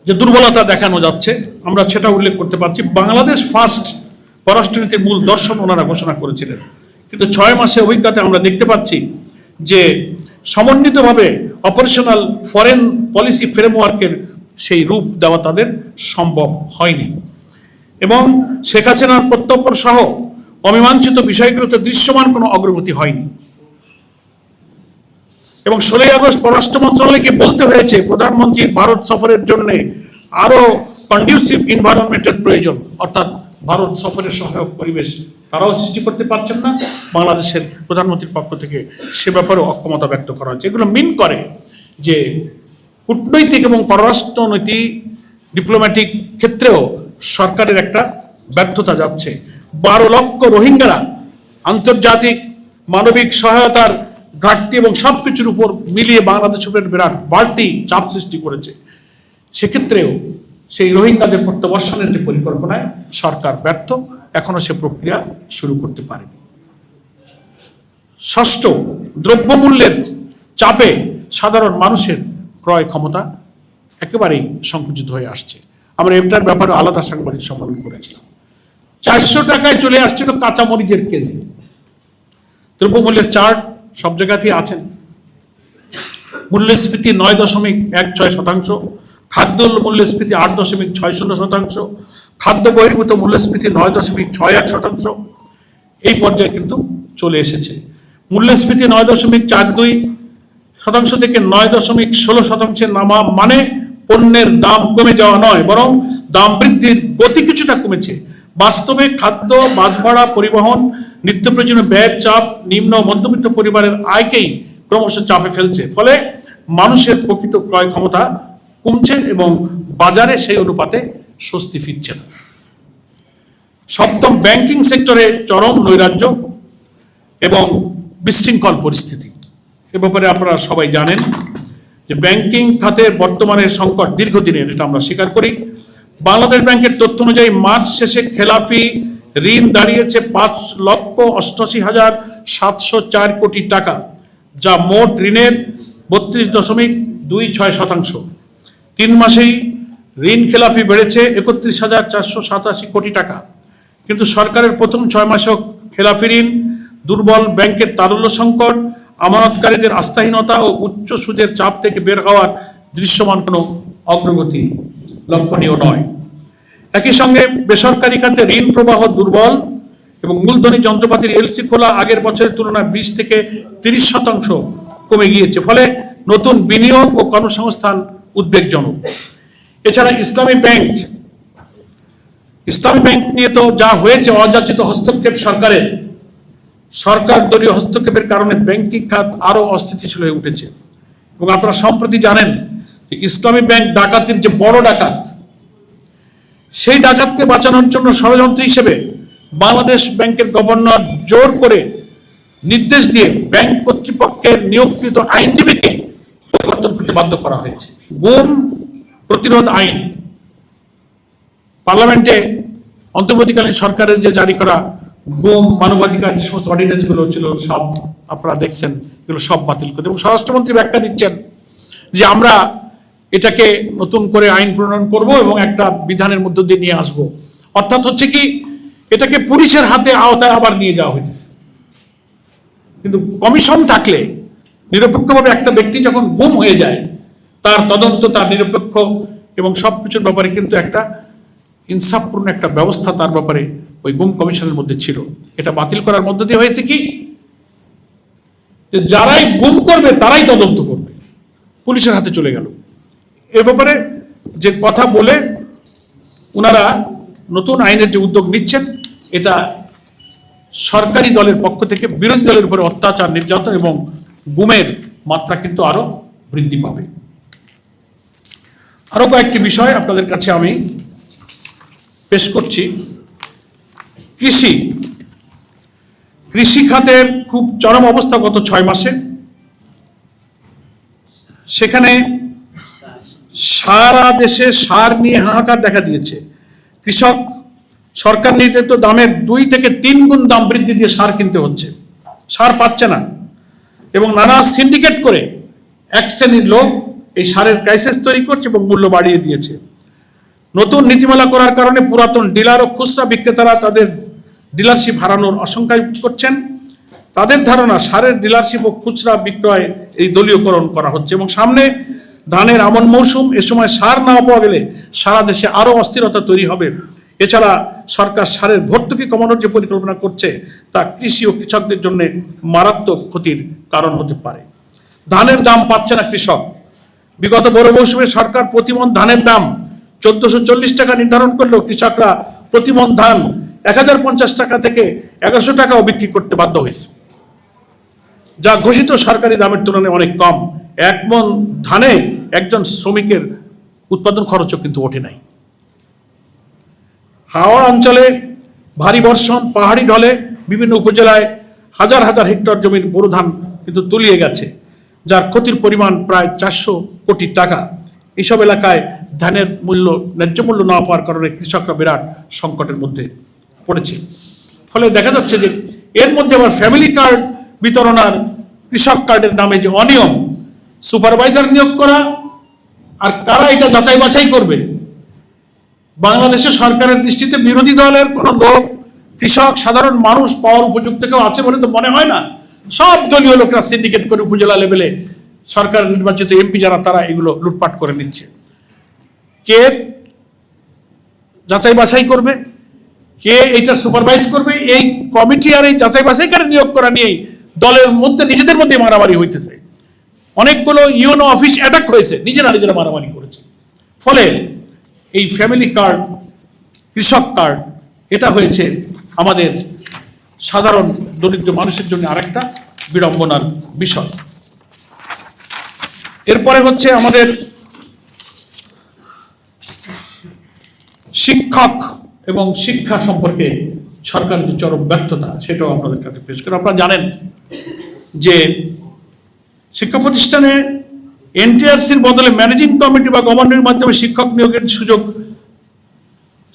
যে দুর্বলতা দেখানো যাচ্ছে আমরা সেটা উল্লেখ করতে পারছি। বাংলাদেশ ফার্স্ট পররাষ্ট্রনীতির মূল দর্শন ওনারা ঘোষণা করেছিলেন, কিন্তু 6 মাসে অভিজ্ঞতা আমরা দেখতে পাচ্ছি যে সমন্বিতভাবে অপারেশনাল ফরেন পলিসি ফ্রেমওয়ার্কের সেই রূপ দেওয়া তাদের সম্ভব হয়নি, এবং শেখ হাসিনার প্রত্যর্পণ সহ অমীমাংসিত বিষয়গুলোতে দৃশ্যমান কোনো অগ্রগতি হয়নি। এবং 16 আগস্ট পররাষ্ট্র মন্ত্রণালয়কে বলতে হয়েছে প্রধানমন্ত্রীর ভারত সফরের জন্য আরো কন্ডিউসিভ এনভায়রনমেন্টের প্রয়োজন, অর্থাৎ ভারত সফরের সহায়ক পরিবেশ তারাও সৃষ্টি করতে পারছেন না। বাংলাদেশের প্রধানমন্ত্রীর পক্ষ থেকে সে ব্যাপারে অক্ষমতা ব্যক্ত করা হচ্ছে। এগুলো মিন করে যে কূটনৈতিক এবং পররাষ্ট্রনীতি ডিপ্লোম্যাটিক ক্ষেত্রেও সরকারের একটা ব্যর্থতা যাচ্ছে। 12 লক্ষ রোহিঙ্গারা আন্তর্জাতিক মানবিক সহায়তার ঘাটতি এবং সবকিছুর উপর মিলিয়ে বাংলাদেশের উপর বিরাট বাড়তি চাপ সৃষ্টি করেছে। সেক্ষেত্রেও সেই রোহিঙ্গাদের প্রত্যাবর্ষণের যে পরিকল্পনায় সরকার ব্যর্থ, এখনো সে প্রক্রিয়া শুরু করতে পারেনি। ষষ্ঠ, দ্রব্যমূল্যের চাপে সাধারণ মানুষের ক্রয় ক্ষমতা একেবারেই সংকুচিত হয়ে আসছে। আমরা এটার ব্যাপারে আলাদা সাংবাদিক সম্মেলন করেছিলাম। 400 টাকায় চলে আসছিল কাঁচামরিচের কেজি। দ্রব্যমূল্যের চার্ট সব জায়গাতেই আছেন। মূল্যস্ফীতি 9.16%, খাদ্য মূল্যস্ফীতি 8.60%, খাদ্য বহির্ভূত মূল্যস্ফীতি 9.61%। এই পর্যায়ে কিন্তু চলে এসেছে। মূল্যস্ফীতি 9.42% থেকে 9.16% নামা মানে পণ্যের দাম কমে যাওয়া নয়, বরং দাম বৃদ্ধির গতি কিছুটা কমেছে। বাস্তবে খাদ্য, বাস ভাড়া, পরিবহন, নিত্য প্রয়োজনীয় ব্যয়ের চাপ নিম্ন ও মধ্যবিত্ত পরিবারের আয়কেই ক্রমশ চাপে ফেলছে। ফলে মানুষের প্রকৃত ক্রয় ক্ষমতা কমছে এবং বাজারে সেই অনুপাতে স্বস্তি ফিরছে না। সপ্তম, ব্যাংকিং সেক্টরে চরম নৈরাজ্য এবং বিশৃঙ্খল পরিস্থিতি। এ ব্যাপারে আপনারা সবাই জানেন যে ব্যাংকিং খাতের বর্তমানে সংকট দীর্ঘদিনের, এটা আমরা স্বীকার করি। বাংলাদেশ ব্যাংকের তথ্য অনুযায়ী মার্চ শেষে খেলাপি ঋণ দাঁড়িয়েছে 5,85,704 কোটি টাকা, যা মোট ঋণের 32.26%। 3 মাসেই ঋণ খেলাপি বেড়েছে 31,487 কোটি টাকা। কিন্তু সরকারের প্রথম 6 মাসেও খেলাপি ঋণ, দুর্বল ব্যাংকের তারল্য সংকট, আমানতকারীদের আস্থাহীনতা ও উচ্চ সুদের চাপ থেকে বের হওয়ার দৃশ্যমান কোনো অগ্রগতি লক্ষণীয় নয়। একই সঙ্গে বেসরকারি খাতে ঋণ প্রবাহ দুর্বল এবং মূলধনী যন্ত্রপাতির এলসি খোলা আগের বছরের তুলনায় 20 থেকে 30% কমে গিয়েছে। ফলে নতুন বিনিয়োগ ও কর্মসংস্থান উদ্বেগজনক। এছাড়া ইসলামী ব্যাংক নিয়ে তো যা হয়েছে, অযাচিত হস্তক্ষেপ সরকার দলীয় হস্তক্ষেপের কারণে ব্যাংকিং খাত আরো অস্থিতিশীল হয়ে উঠেছে। এবং আপনারা সম্প্রতি জানেন যে ইসলামী ব্যাংক ডাকাতির যে বড় ডাকাত, সেই ডাকাতকে বাঁচানোর জন্য ষড়যন্ত্র হিসেবে বাংলাদেশ ব্যাংকের গভর্নর জোর করে নির্দেশ দিয়ে ব্যাংক কর্তৃপক্ষের নিয়োগকৃত আইনজীবীকে পরিবর্তন করতে বাধ্য করা হয়েছে। গুম প্রতিরোধ আইন পার্লামেন্টে অন্তর্বর্তীকালীন সরকারের যে জারি করা গুম, মানবাধিকার যে সমস্ত অর্ডিন্যান্স গুলো ছিল, সব আপনারা দেখছেন, এগুলো সব বাতিল করে। এবং স্বরাষ্ট্রমন্ত্রী ব্যাখ্যা দিচ্ছেন যে আমরা এটাকে নতুন করে আইন প্রণয়ন করব এবং একটা বিধানের মধ্য দিয়ে নিয়ে আসব। অর্থাৎ হচ্ছে কি, এটাকে পুলিশের হাতে আওতায় আবার নিয়ে যাওয়া হইতেছে। কিন্তু কমিশন থাকলে, নিরপেক্ষভাবে একটা ব্যক্তি যখন গুম হয়ে যায়, তার তদন্ত, তার নিরপেক্ষ এবং সবকিছুর ব্যাপারে কিন্তু একটা ইনসাফপূর্ণ একটা ব্যবস্থা তার ব্যাপারে ওই গুম কমিশনের মধ্যে ছিল। এটা বাতিল করার মধ্য দিয়ে হয়েছে কি, যে যারাই গুম করবে তারাই তদন্ত করবে, পুলিশের হাতে চলে গেল। এ ব্যাপারে যে কথা বলে ওনারা নতুন আইনের যে উদ্যোগ নিচ্ছেন, এটা সরকারি দলের পক্ষ থেকে বিরোধী দলের উপরে অত্যাচার, নির্যাতন এবং গুমের মাত্রা কিন্তু আরো বৃদ্ধি পাবে। আরো কয়েকটি বিষয় আপনাদের কাছে আমি পেশ করছি। কৃষি খাতের খুব চরম অবস্থা গত 6 মাসে। সেখানে সারা দেশে সার নিয়ে হাহাকার দেখা দিয়েছে। কৃষক সরকার নির্ধারিত দামের 2 থেকে 3 গুণ দাম বৃদ্ধি দিয়ে সার কিনতে হচ্ছে, সার পাচ্ছে না। এবং নানা সিন্ডিকেট করে এক শ্রেণীর লোক এই সারের ক্রাইসিস তৈরি করছে এবং মূল্য বাড়িয়ে দিয়েছে। নতুন নীতিমালা করার কারণে পুরাতন ডিলার ও খুচরা বিক্রেতারা তাদের ডিলারশিপ হারানোর আশঙ্কা করছেন। তাদের ধারণা, সারের ডিলারশিপ ও খুচরা বিক্রয় এই দলীয়করণ করা হচ্ছে। এবং সামনে ধানের আমন মৌসুম, এ সময় সার না পাওয়া গেলে সারা দেশে আরো অস্থিরতা তৈরি হবে। এছাড়া সরকার সারের ভর্তুকি কমানোর যে পরিকল্পনা করছে, তা কৃষি ও কৃষকদের জন্য মারাত্মক ক্ষতির কারণ হতে পারে। ধানের দাম পাচ্ছে না কৃষক। বিগত বড় মৌসুমে সরকার প্রতিমন ধানের দাম 1440 টাকা নির্ধারণ করলেও কৃষকরা প্রতিমন ধান 1050 টাকা থেকে 1100 টাকাও বিক্রি করতে বাধ্য হয়েছে, যা ঘোষিত সরকারি দামের তুলনায় অনেক কম। 1 মণ ধানে একজন শ্রমিকের উৎপাদন খরচও কিন্তু ওঠে নাই। হাওড় অঞ্চলে ভারী বর্ষণ, পাহাড়ি ঢলে বিভিন্ন উপজেলায় হাজার হাজার হেক্টর জমির বোরো ধান কিন্তু তলিয়ে গেছে, যার ক্ষতির পরিমাণ প্রায় 400 কোটি টাকা। এইসব এলাকায় ধানের মূল্য, ন্যায্য মূল্য না পাওয়ার কারণে কৃষকরা বিরাট সংকটের মধ্যে পড়েছে। ফলে দেখা যাচ্ছে যে এর মধ্যে আবার ফ্যামিলি কার্ড বিতরণ আর কৃষক কার্ডের নামে যে অনিয়ম, সুপারভাইজার নিয়োগ করা আর কারা এটা যাচাই বাছাই করবে? বাংলাদেশের সরকারের দৃষ্টিতে বিরোধী দলের কোন লোক, কৃষক, সাধারণ মানুষ পাওয়ার উপযুক্ত কেউ আছে বলে তো মনে হয় না। সব দলীয় লোকরা সিন্ডিকেট করে উপজেলা লেভেলে সরকার নির্বাচিত এমপি যারা, তারা এগুলো লুটপাট করে নিচ্ছে। কে যাচাই বাছাই করবে, কে এটা সুপারভাইজ করবে? এই কমিটি আর এই যাচাই বাছাইকারী নিয়োগ করা নিয়েই দলের মধ্যে নিজেদের মধ্যে মারামারি হইতেছে। অনেকগুলো ইউনো অফিস অ্যাটাক হয়েছে, নিজেরা মারামারি করেছে। ফলে এই ফ্যামিলি কার্ড, কৃষক কার্ড, এটা হয়েছে আমাদের সাধারণ দরিদ্র মানুষের জন্য আরেকটা বিড়ম্বনার বিষয়। এরপরে হচ্ছে আমাদের শিক্ষক এবং শিক্ষা সম্পর্কে সরকারের যে চরম ব্যর্থতা, সেটাও আপনাদের কাছে পেশ করে। আপনারা জানেন যে শিক্ষা প্রতিষ্ঠানে এনটিআরসির বদলে ম্যানেজিং কমিটি বা গভর্নরের মাধ্যমে শিক্ষক নিয়োগের সুযোগ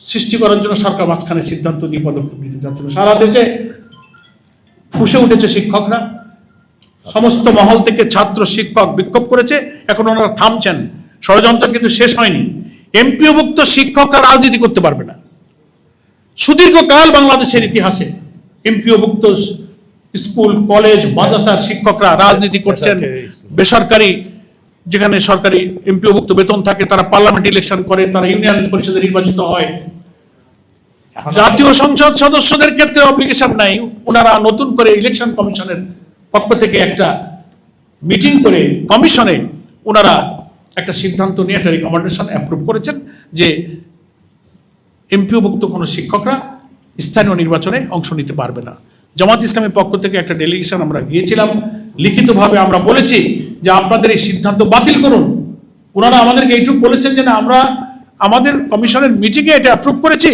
সৃষ্টি করার জন্য সরকার মাঝখানে সিদ্ধান্ত নিয়ে পদক্ষেপ নিতে যাচ্ছিল। সারা দেশে ফুঁসে উঠেছে শিক্ষকরা, সমস্ত মহল থেকে ছাত্র শিক্ষক বিক্ষোভ করেছে। এখন ওনারা থামছেন, ষড়যন্ত্র কিন্তু শেষ হয়নি। এমপিওভুক্ত শিক্ষকরা রাজনীতি করতে পারবে না। সুদীর্ঘকাল বাংলাদেশের ইতিহাসে এমপিওভুক্ত স্কুল, কলেজ, মাদ্রাসার শিক্ষকরা রাজনীতি করছেন। বেসরকারি যেখানে সরকারি এমপিওভুক্ত বেতন থাকে, তারা পার্লামেন্ট ইলেকশন করে, তারা ইউনিয়ন পরিষদে নির্বাচিত হয়। জাতীয় সংসদ সদস্যদের ক্ষেত্রে অব্লিগেশন নাই। ওনারা নতুন করে ইলেকশন কমিশনের পক্ষ থেকে একটা মিটিং করে কমিশনে ওনারা একটা সিদ্ধান্ত নিয়ে একটা রিকমেন্ডেশন অ্যাপ্রুভ করেছেন যে এমপিওভুক্ত কোনো শিক্ষকরা স্থানীয় নির্বাচনে অংশ নিতে পারবে না। জামাত ইসলামের পক্ষ থেকে একটা ডেলিগেশন আমরা গিয়েছিলাম, লিখিতভাবে আমরা বলেছি যে আপনাদের এই সিদ্ধান্ত বাতিল করুন। ওনারা আমাদেরকে এইটুকু বলেছেন যে না, আমরা আমাদের কমিশনের মিটিংয়ে এটা অ্যাপ্রুভ করেছি,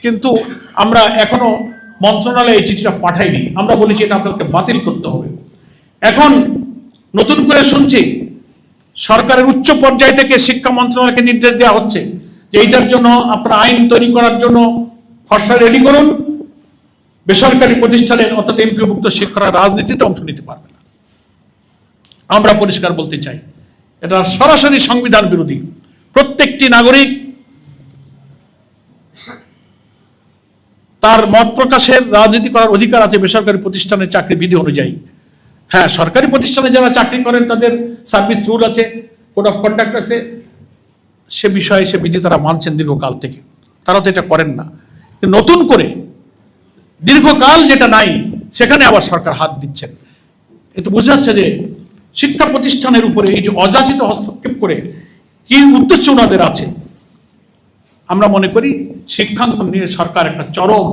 কিন্তু আমরা এখনো মন্ত্রণালয়ে এই চিঠিটা পাঠাইনি। আমরা বলেছি এটা আপনাদেরকে বাতিল করতে হবে। এখন নতুন করে শুনছি সরকারের উচ্চ পর্যায় থেকে শিক্ষা মন্ত্রণালয়কে নির্দেশ দেওয়া হচ্ছে যে এইটার জন্য আপনারা আইন তৈরি করার জন্য খসড়া রেডি করুন। বেসরকারি প্রতিষ্ঠানের অর্থাৎ এমপিওভুক্ত শিক্ষকরা রাজনীতিতে অংশ নিতে পারবে না। আমরা পরিষ্কার বলতে চাই, এটা সরাসরি সংবিধান বিরোধী। প্রত্যেকটি নাগরিক তার মত প্রকাশের, রাজনীতি করার অধিকার আছে বেসরকারি প্রতিষ্ঠানের চাকরি বিধি অনুযায়ী। হ্যাঁ, সরকারি প্রতিষ্ঠানে যারা চাকরি করেন তাদের সার্ভিস রুল আছে, কোড অফ কন্ডাক্ট আছে, সে বিষয়ে সে বিধি তারা মানছেন দীর্ঘকাল থেকে। তারা তো এটা করেন না। নতুন করে দীর্ঘকাল যেটা নাই সেখানে আবার সরকার হাত দিচ্ছেন। এতে বোঝা যাচ্ছে যে শিক্ষা প্রতিষ্ঠানের উপরে এই যে অযাচিত হস্তক্ষেপ করে কি উদ্দেশ্য ওনাদের আছে। আমরা মনে করি শিক্ষাঙ্গন নিয়ে সরকার একটা চরম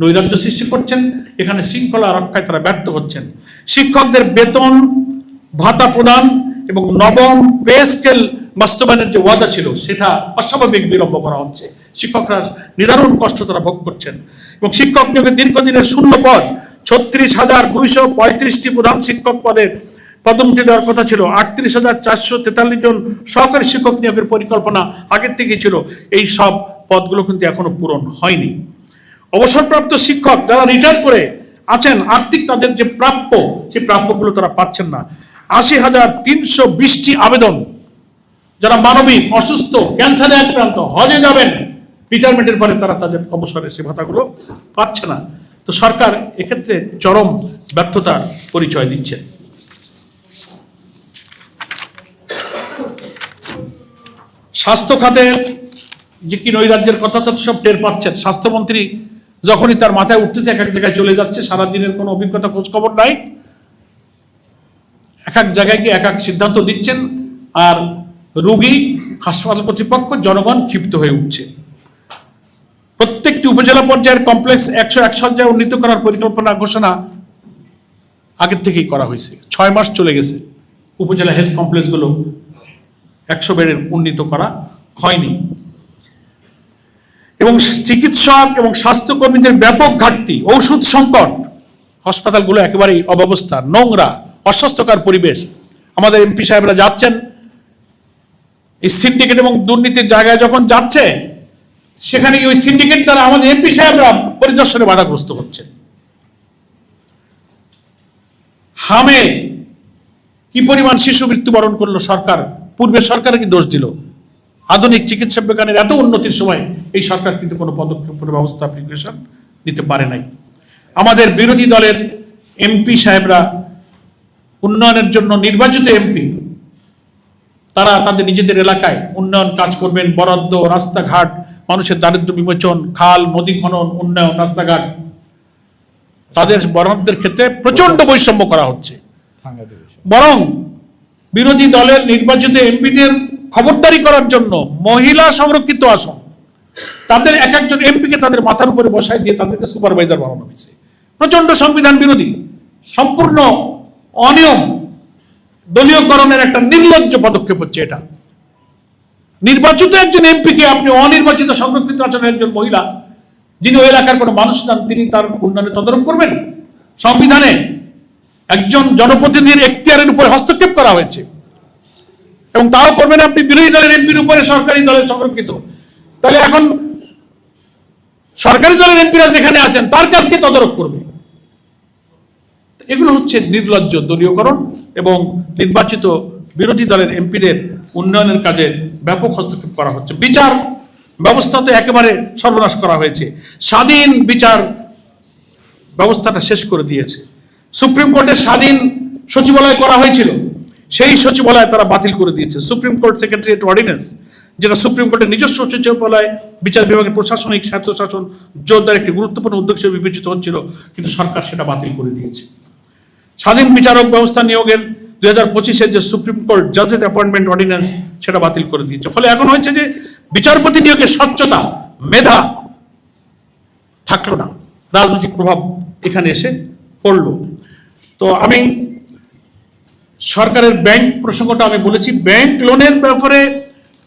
নৈরাজ্য সৃষ্টি করছেন। এখানে শৃঙ্খলা রক্ষায় তারা ব্যর্থ হচ্ছেন। শিক্ষকদের বেতন ভাতা প্রদান এবং নবম পে স্কেল বাস্তবায়নের যে ওয়াদা ছিল সেটা অস্বাভাবিক বিলম্ব করা হচ্ছে। শিক্ষকরা নিদারুণ কষ্ট তারা ভোগ করছেন। এবং শিক্ষক নিয়োগের দীর্ঘদিনের শূন্য পদ 36,235টি প্রধান শিক্ষক পদের পদোন্নতি দেওয়ার কথা ছিল। 38,443 জন সহকারী শিক্ষক নিয়োগের পরিকল্পনা আগের থেকেই ছিল। এই সব পদগুলো কিন্তু এখনো পূরণ হয়নি। অবসরপ্রাপ্ত শিক্ষক যারা রিটায়ার করে আছেন, আর্থিক তাদের যে প্রাপ্য, সেই প্রাপ্যগুলো তারা পাচ্ছেন না। 80,320টি আবেদন, যারা মানবিক, অসুস্থ, ক্যান্সারে আক্রান্ত, হজে যাবেন, রিটায়ারমেন্টের পরে তারা তাদের অবসরের সে ভাতাগুলো পাচ্ছে না। তো সরকার এক্ষেত্রে চরম ব্যর্থতার পরিচয় দিচ্ছে। স্বাস্থ্য খাতের যে কি নৈরাজ্যের কথা তো সব টের পাচ্ছেন। স্বাস্থ্যমন্ত্রী যখনই তার মাথায় উঠতেছে এক এক জায়গায় চলে যাচ্ছে, সারাদিনের কোনো অভিজ্ঞতা খোঁজ খবর নাই, এক এক জায়গায় গিয়ে এক এক সিদ্ধান্ত দিচ্ছেন। আর রোগী, হাসপাতাল কর্তৃপক্ষ, জনগণ ক্ষিপ্ত হয়ে উঠছে। প্রত্যেকটি উপজেলা পর্যায়ের কমপ্লেক্স 101 শয্যায় উন্নীত করার পরিকল্পনা ঘোষণা আগের থেকেই করা হয়েছে। 6 মাস চলে গেছে, উপজেলা হেলথ কমপ্লেক্সগুলো 100 বেডের উন্নীত করা হয়নি। এবং চিকিৎসক এবং স্বাস্থ্যকর্মীদের ব্যাপক ঘাটতি, ঔষধ সংকট, হাসপাতালগুলো একেবারেই অব্যবস্থা, নোংরা, অস্বাস্থ্যকর পরিবেশ। আমাদের এমপি সাহেবরা যাচ্ছেন এই সিন্ডিকেট এবং দুর্নীতির জায়গায়, যখন যাচ্ছে সেখানে ওই সিন্ডিকেট দ্বারা আমাদের এমপি সাহেবরা পরিদর্শনে বাধাগ্রস্ত হচ্ছে। হামে কি পরিমাণ শিশু মৃত্যুবরণ করলো সরকার পূর্বের সরকারকে দোষ দিল। আধুনিক চিকিৎসা বিজ্ঞানের এত উন্নতির সময় এই সরকার কিন্তু কোনো পদক্ষেপ, কোনো ব্যবস্থা প্রিপারেশন নিতে পারে নাই। আমাদের বিরোধী দলের এমপি সাহেবরা উন্নয়নের জন্য নির্বাচিত এমপি, তারা তাদের নিজেদের এলাকায় উন্নয়ন কাজ করবেন, বরাদ্দ, রাস্তাঘাট, মানুষের দারিদ্র্য বিমোচন, খাল নদী খনন, উন্নয়ন, রাস্তাঘাট, তাদের বরাদ্দের ক্ষেত্রে প্রচন্ড বৈষম্য করা হচ্ছে। বরং বিরোধী দলের নির্বাচিত এমপিদের খবরদারি করার জন্য মহিলা সংরক্ষিত আসন, তাদের এক একজন এমপিকে তাদের মাথার উপরে বসায় দিয়ে তাদেরকে সুপারভাইজার বানানো হয়েছে। প্রচন্ড সংবিধান বিরোধী, সম্পূর্ণ অনিয়ম, দলীয়করণের একটা নির্লজ্জ পদক্ষেপ হচ্ছে এটা। নির্বাচিত একজন এমপিকে আপনি অনির্বাচিত সংরক্ষিত আসনের একজন মহিলা, যিনি ওই এলাকার কোনো মানুষ নন, তিনি তার উন্নয়নে তদারক করবেন? সংবিধানে একজন জনপ্রতিনিধির এখতিয়ারের উপরে হস্তক্ষেপ করা হয়েছে, এবং তাও করবেন আপনি বিরোধী দলের এমপির উপরে, সরকারি দলের সংরক্ষিত। তাহলে এখন সরকারি দলের এমপিরা যেখানে আছেন তার কাজকে তদারক করবে। এগুলো হচ্ছে নির্লজ্জ দলীয়করণ এবং নির্বাচিত বিরোধী দলের এমপিদের উন্নয়নের কাজে ব্যাপক হস্তক্ষেপ করা হচ্ছে। বিচার ব্যবস্থাতে একেবারে সর্বনাশ করা হয়েছে। স্বাধীন বিচার ব্যবস্থাটা শেষ করে দিয়েছে। সুপ্রিম কোর্টের স্বাধীন সচিবালয় করা হয়েছিল, সেই সচিবালয় তারা বাতিল করে দিয়েছে। সুপ্রিম কোর্ট সেক্রেটারিয়েট অর্ডিন্যান্স, যেটা সুপ্রিম কোর্টের নিজস্ব সচিবালয়, বিচার বিভাগের প্রশাসনিক স্বায়ত্তশাসন জোরদার একটি গুরুত্বপূর্ণ উদ্যোগ হিসেবে বিবেচিত হচ্ছিল, কিন্তু সরকার সেটা বাতিল করে দিয়েছে। স্বাধীন বিচারক ব্যবস্থা নিয়োগের 2025-এর যে সুপ্রিম কোর্ট জাজেস অ্যাপয়েন্টমেন্ট অর্ডিন্যান্স, সেটা বাতিল করে দিয়েছে। ফলে এখন হয়েছে যে বিচারপতি নিয়োগের স্বচ্ছতা, মেধা থাকলো না, রাজনৈতিক প্রভাব এখানে এসে পড়ল। তো আমি সরকারের ব্যাংক প্রসঙ্গটা আমি বলেছি, ব্যাংক লোনের ব্যাপারে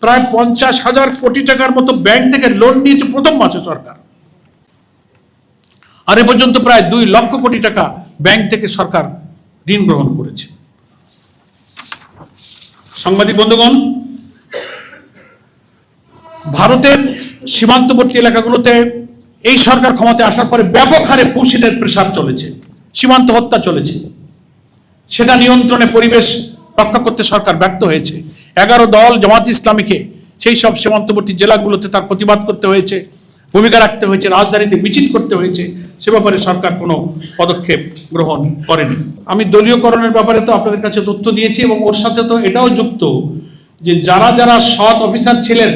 প্রায় 50,000 কোটি টাকার মতো ব্যাংক থেকে লোন নিয়েছে প্রথম মাসে সরকার। আর এ পর্যন্ত প্রায় 2 লক্ষ কোটি টাকা ব্যাংক থেকে সরকার ঋণ গ্রহণ করেছে। সাংবাদিক বন্ধুগণ, ভারতের সীমান্তবর্তী এলাকাগুলোতে এই সরকার ক্ষমতায় আসার পরে ব্যাপক হারে পুশিনের প্রেসার চলেছে, সীমান্ত হত্যা চলেছে। সেটা নিয়ন্ত্রণে পরিবেশ রক্ষা করতে সরকার ব্যর্থ হয়েছে। 11 দল জামাত ইসলামীকে সেই সব সীমান্তবর্তী জেলাগুলোতে তার প্রতিবাদ করতে হয়েছে, ভূমিকা রাখতে হয়েছে, রাজধানীতে মিছিল করতে হয়েছে। সে ব্যাপারে সরকার কোনো পদক্ষেপ গ্রহণ করেনি। আমি দলীয়করণের ব্যাপারে তো আপনাদের কাছে তথ্য দিয়েছি, এবং ওর সাথে তো এটাও যুক্ত যে যারা যারা সৎ অফিসার ছিলেন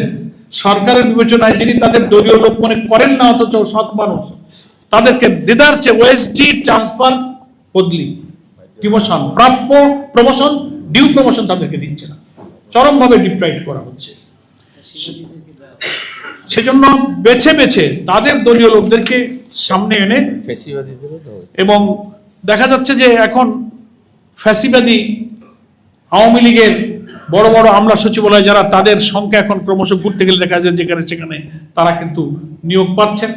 সরকারের বিবেচনায়, যিনি তাদের দলীয় লোক মনে করেন না অথচ সৎ মানুষ, তাদেরকে দেদারছে ওএসডি ট্রান্সফার, বদলি, ডিমোশন, প্রাপ্য প্রমোশন, ডিউ প্রমোশন তাদেরকে দিচ্ছে না, চরমভাবে ডিপ্রাইভ করা হচ্ছে। সেজন্য বেছে বেছে তাদের দলীয় লোকদেরকে সামনে এনে, এবং দেখা যাচ্ছে যে এখন ফ্যাসিবাদী আওয়ামী লীগের বড় বড় আমলা সচিবালয় যারা, তাদের সংখ্যা এখন ক্রমশ ঘুরতে গেলে দেখা যায় যেখানে সেখানে তারা কিন্তু নিয়োগ পাচ্ছেন,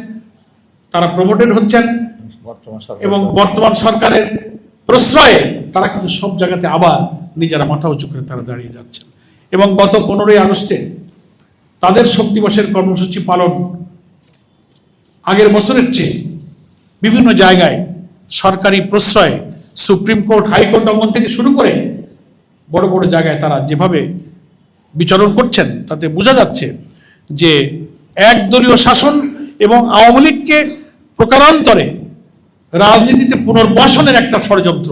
তারা প্রমোটেড হচ্ছেন, এবং বর্তমান সরকারের প্রশ্রয়ে তারা কিন্তু সব জায়গাতে আবার নিজেরা মাথা উঁচু করে তারা দাঁড়িয়ে যাচ্ছেন। এবং গত 15ই আগস্টে তাদের শক্তি দিবসের কর্মসূচি পালন আগের বছরের চেয়ে বিভিন্ন জায়গায় সরকারি প্রশ্রয়, সুপ্রিম কোর্ট, হাইকোর্ট অঙ্গন থেকে শুরু করে বড় বড় জায়গায় তারা যেভাবে বিচরণ করছেন, তাতে বোঝা যাচ্ছে যে একদলীয় শাসন এবং আওয়ামী লীগকে প্রকারান্তরে রাজনীতিতে পুনর্বাসনের একটা ষড়যন্ত্র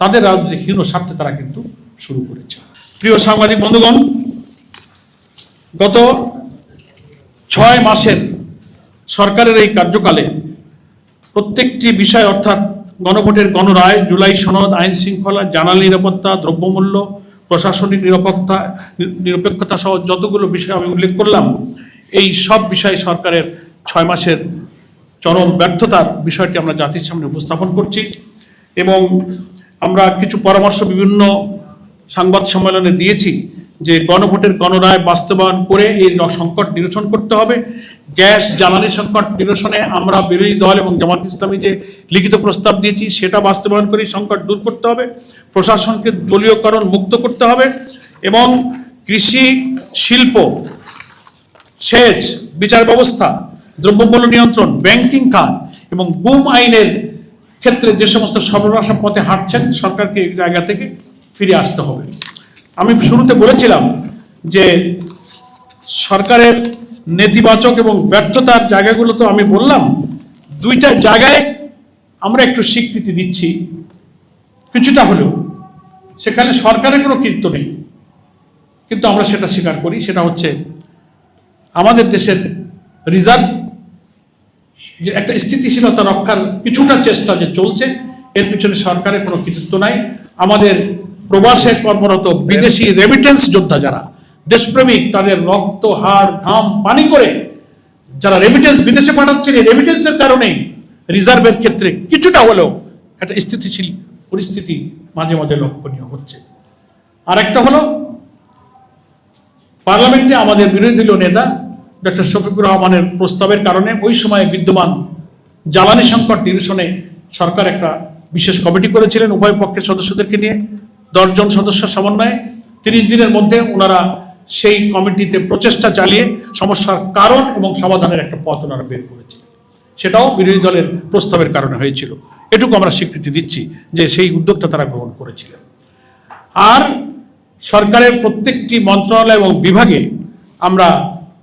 তাদের রাজনৈতিক হীন স্বার্থে তারা কিন্তু শুরু করেছে। প্রিয় সাংবাদিক বন্ধুগণ, গত 6 মাসের সরকারের এই কার্যকালে প্রত্যেকটি বিষয়, অর্থাৎ গণভোটের গণরায়, জুলাই সনদ, আইন শৃঙ্খলা, জানালা নিরাপত্তা, দ্রব্যমূল্য, প্রশাসনিক নিরপেক্ষতা সহ যতগুলো বিষয় আমি উল্লেখ করলাম, এই সব বিষয়ে সরকারের 6 মাসের চরম ব্যর্থতার বিষয়টি আমরা জাতির সামনে উপস্থাপন করছি। এবং আমরা কিছু পরামর্শ বিভিন্ন সংবাদ সম্মেলনে দিয়েছি যে গণভোটের গণরায় বাস্তবায়ন করে এই সংকট নিরসন করতে হবে। গ্যাস জ্বালানি সংকট নিরসনে আমরা বিরোধী দল এবং জামাত ইসলামী যে লিখিত প্রস্তাব দিয়েছি সেটা বাস্তবায়ন করে সংকট দূর করতে হবে। প্রশাসনকে দলীয়করণ মুক্ত করতে হবে, এবং কৃষি, শিল্প, সেচ, বিচার ব্যবস্থা, দ্রব্যমূল্য নিয়ন্ত্রণ, ব্যাংকিং খাত এবং গুম আইনের ক্ষেত্রে যে সমস্ত সর্বনাশা পথে হাঁটছেন, সরকারকে এই জায়গা থেকে ফিরে আসতে হবে। আমি শুরুতে বলেছিলাম যে সরকারের নেতিবাচক এবং ব্যর্থতার জায়গাগুলো তো আমি বললাম, দুইটা জায়গায় আমরা একটু স্বীকৃতি দিচ্ছি কিছুটা হলেও। সেখানে সরকারের কোনো কৃত্য নেই, কিন্তু আমরা সেটা স্বীকার করি। সেটা হচ্ছে আমাদের দেশের রিজার্ভ যে একটা স্থিতিশীলতা রক্ষার কিছুটা চেষ্টা যে চলছে, এর পিছনে সরকারের কোনো কৃতিত্ব নাই। আমাদের প্রবাসে কর্মরত বিদেশি রেমিটেন্স যোদ্ধা যারা দেশপ্রেমিক, তাদের রক্ত, হাড়, ঘাম পানি করে যারা রেমিটেন্স বিদেশে পাঠাচ্ছেন, এই রেমিটেন্সের কারণেই রিজার্ভের ক্ষেত্রে কিছুটা হলেও একটা স্থিতিশীল পরিস্থিতি মাঝে মাঝে লক্ষণীয় হচ্ছে। আর একটা হলো পার্লামেন্টে আমাদের বিরোধী দলীয় নেতা ডক্টর শফিকুর রহমানের প্রস্তাবের কারণে ওই সময় বিদ্যমান জ্বালানি সংকট নিরসনে সরকার একটা বিশেষ কমিটি করেছিলেন উভয় পক্ষের সদস্যদেরকে নিয়ে, 10 জন সদস্যের সমন্বয়ে। 30 দিনের মধ্যে ওনারা সেই কমিটিতে প্রচেষ্টা চালিয়ে সমস্যার কারণ এবং সমাধানের একটা পথ ওনারা বের করেছিলেন। সেটাও বিরোধী দলের প্রস্তাবের কারণে হয়েছিল, এটুকু আমরা স্বীকৃতি দিচ্ছি যে সেই উদ্যোগটা তারা গ্রহণ করেছিলেন। আর সরকারের প্রত্যেকটি মন্ত্রণালয় এবং বিভাগে আমরা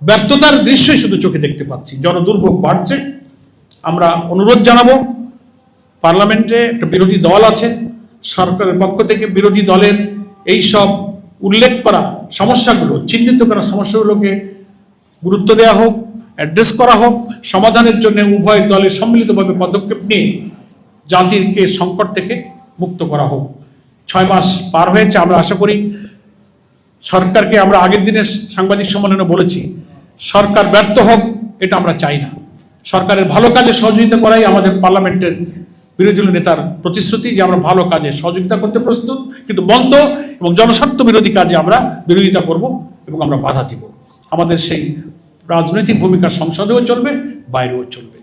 ব্যর্থতার দৃশ্যই শুধু চোখে দেখতে পাচ্ছি। জনদুর্ভোগ বাড়ছে। আমরা অনুরোধ জানাবো, পার্লামেন্টে একটা বিরোধী দল আছে, সরকারের পক্ষ থেকে বিরোধী দলের এই সব উল্লেখ করা সমস্যাগুলো, চিহ্নিত করা সমস্যাগুলোকে গুরুত্ব দেওয়া হোক, অ্যাড্রেস করা হোক, সমাধানের জন্য উভয় দলের সম্মিলিতভাবে পদক্ষেপ নিয়ে জাতিকে সংকট থেকে মুক্ত করা হোক। 6 মাস পার হয়েছে। আমরা আশা করি সরকারকে, আমরা আগের দিনের সাংবাদিক সম্মেলনে বলেছি, সরকার ব্যর্থ হোক এটা আমরা চাই না। সরকারের ভালো কাজে সহযোগিতা করাই আমাদের পার্লামেন্টের বিরোধী দলীয় নেতার প্রতিশ্রুতি যে আমরা ভালো কাজে সহযোগিতা করতে প্রস্তুত, কিন্তু বন্ধ এবং জনস্বার্থ বিরোধী কাজে আমরা বিরোধিতা করব এবং আমরা বাধা দিব। আমাদের সেই রাজনৈতিক ভূমিকা সংসদেও চলবে, বাইরেও চলবে।